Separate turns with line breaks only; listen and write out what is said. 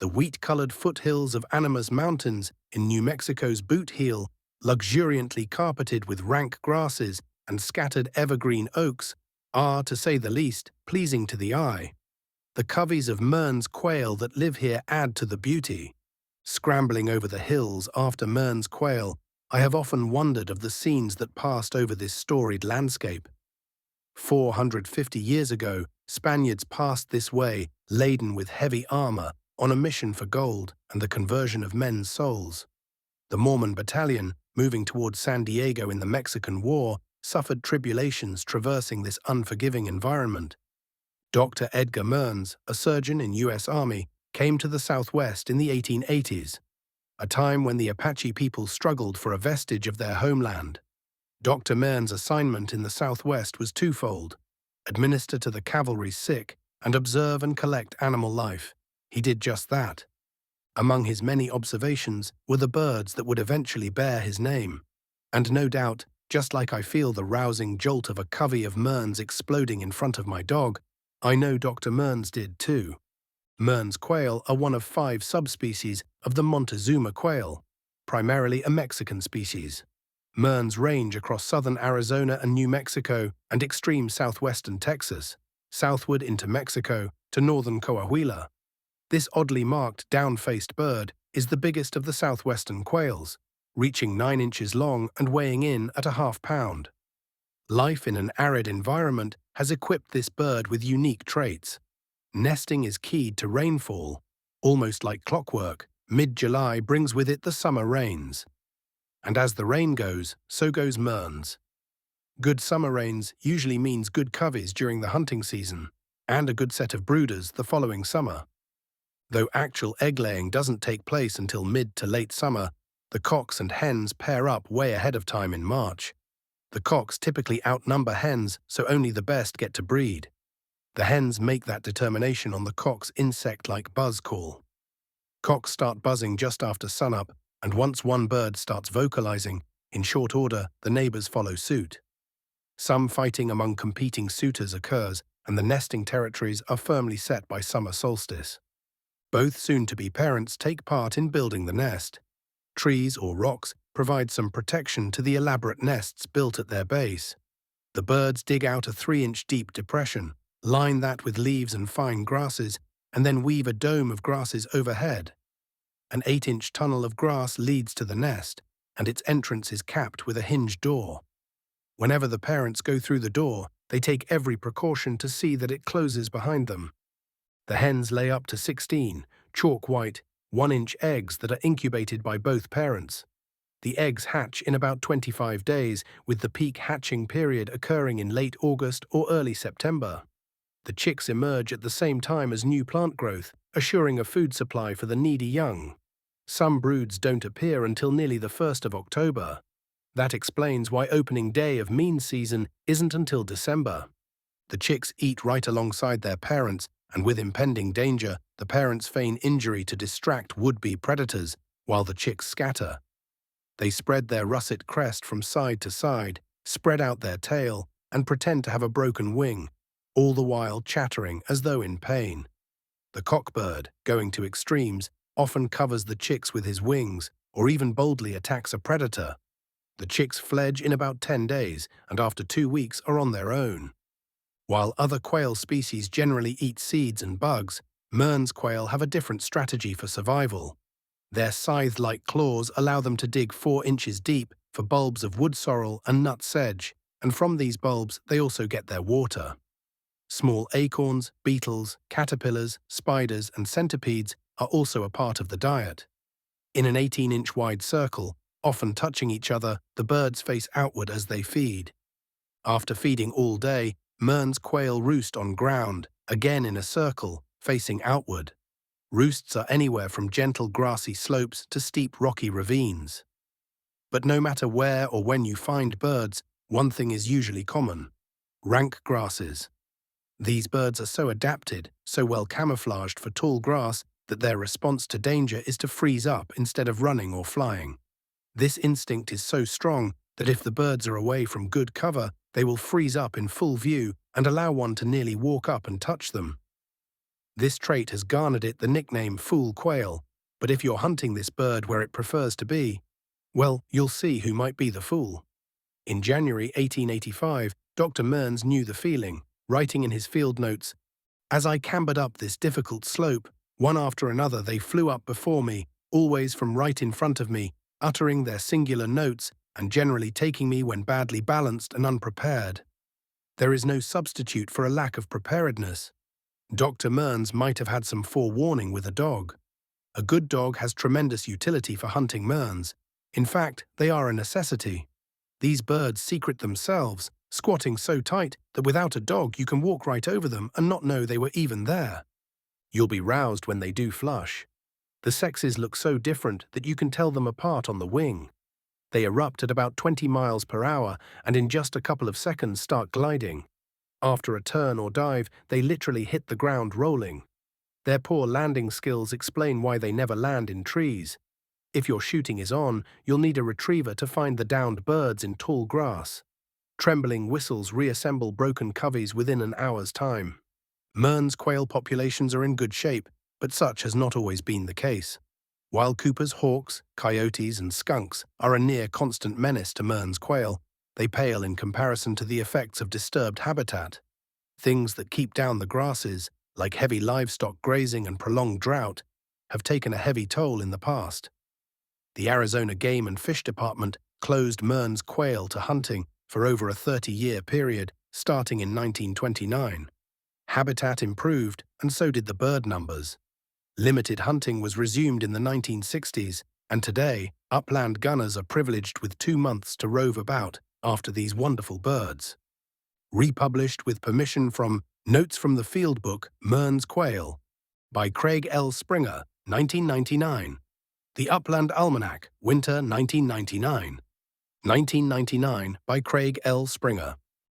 The wheat-colored foothills of Animas Mountains in New Mexico's Boot Heel, luxuriantly carpeted with rank grasses and scattered evergreen oaks, are, to say the least, pleasing to the eye. The coveys of Mearns quail that live here add to the beauty. Scrambling over the hills after Mearns quail, I have often wondered of the scenes that passed over this storied landscape. 450 years ago, Spaniards passed this way, laden with heavy armor, on a mission for gold and the conversion of men's souls. The Mormon battalion, moving towards San Diego in the Mexican War, suffered tribulations traversing this unforgiving environment. Dr. Edgar Mearns, a surgeon in U.S. Army, came to the Southwest in the 1880s, a time when the Apache people struggled for a vestige of their homeland. Dr. Mearns' assignment in the Southwest was twofold: administer to the cavalry's sick and observe and collect animal life. He did just that. Among his many observations were the birds that would eventually bear his name. And no doubt, just like I feel the rousing jolt of a covey of Mearns exploding in front of my dog, I know Dr. Mearns did too. Mearns quail are one of 5 subspecies of the Montezuma quail, primarily a Mexican species. Mearns range across southern Arizona and New Mexico and extreme southwestern Texas, southward into Mexico to northern Coahuila. This oddly marked down-faced bird is the biggest of the southwestern quails, reaching 9 inches long and weighing in at a half-pound. Life in an arid environment has equipped this bird with unique traits. Nesting is keyed to rainfall. Almost like clockwork, mid-July brings with it the summer rains. And as the rain goes, so goes Mearns. Good summer rains usually means good coveys during the hunting season, and a good set of brooders the following summer. Though actual egg-laying doesn't take place until mid to late summer, the cocks and hens pair up way ahead of time in March. The cocks typically outnumber hens, so only the best get to breed. The hens make that determination on the cock's insect-like buzz call. Cocks start buzzing just after sunup, and once one bird starts vocalizing, in short order, the neighbors follow suit. Some fighting among competing suitors occurs, and the nesting territories are firmly set by summer solstice. Both soon-to-be parents take part in building the nest. Trees or rocks provide some protection to the elaborate nests built at their base. The birds dig out a 3-inch deep depression, line that with leaves and fine grasses, and then weave a dome of grasses overhead. An 8-inch tunnel of grass leads to the nest, and its entrance is capped with a hinged door. Whenever the parents go through the door, they take every precaution to see that it closes behind them. The hens lay up to 16 chalk-white, 1-inch eggs that are incubated by both parents. The eggs hatch in about 25 days, with the peak hatching period occurring in late August or early September. The chicks emerge at the same time as new plant growth, assuring a food supply for the needy young. Some broods don't appear until nearly the 1st of October. That explains why opening day of mean season isn't until December. The chicks eat right alongside their parents, and with impending danger, the parents feign injury to distract would-be predators, while the chicks scatter. They spread their russet crest from side to side, spread out their tail, and pretend to have a broken wing, all the while chattering as though in pain. The cockbird, going to extremes, often covers the chicks with his wings, or even boldly attacks a predator. The chicks fledge in about 10 days, and after 2 weeks are on their own. While other quail species generally eat seeds and bugs, Mearns quail have a different strategy for survival. Their scythe-like claws allow them to dig 4 inches deep for bulbs of wood sorrel and nut sedge, and from these bulbs they also get their water. Small acorns, beetles, caterpillars, spiders, and centipedes are also a part of the diet. In an 18-inch wide circle, often touching each other, the birds face outward as they feed. After feeding all day, Mearns quail roost on ground, again in a circle, facing outward. Roosts are anywhere from gentle grassy slopes to steep rocky ravines. But no matter where or when you find birds, one thing is usually common: rank grasses. These birds are so adapted, so well camouflaged for tall grass, that their response to danger is to freeze up instead of running or flying. This instinct is so strong that if the birds are away from good cover, they will freeze up in full view and allow one to nearly walk up and touch them. This trait has garnered it the nickname fool quail, but if you're hunting this bird where it prefers to be, well, you'll see who might be the fool. In January 1885, Dr. Mearns knew the feeling, writing in his field notes, "As I cambered up this difficult slope, one after another they flew up before me, always from right in front of me, uttering their singular notes and generally taking me when badly balanced and unprepared. There is no substitute for a lack of preparedness." Dr. Mearns might have had some forewarning with a dog. A good dog has tremendous utility for hunting Mearns. In fact, they are a necessity. These birds secret themselves, squatting so tight that without a dog you can walk right over them and not know they were even there. You'll be roused when they do flush. The sexes look so different that you can tell them apart on the wing. They erupt at about 20 miles per hour and in just a couple of seconds start gliding. After a turn or dive, they literally hit the ground rolling. Their poor landing skills explain why they never land in trees. If your shooting is on, you'll need a retriever to find the downed birds in tall grass. Trembling whistles reassemble broken coveys within an hour's time. Mearns quail populations are in good shape, but such has not always been the case. While Cooper's hawks, coyotes, and skunks are a near-constant menace to Mearns quail, they pale in comparison to the effects of disturbed habitat. Things that keep down the grasses, like heavy livestock grazing and prolonged drought, have taken a heavy toll in the past. The Arizona Game and Fish Department closed Mearns quail to hunting for over a 30-year period, starting in 1929. Habitat improved, and so did the bird numbers. Limited hunting was resumed in the 1960s, and today, upland gunners are privileged with 2 months to rove about after these wonderful birds. Republished with permission from Notes from the Fieldbook, Mearns Quail, by Craig L. Springer, 1999. The Upland Almanac, Winter 1999. 1999 by Craig L. Springer.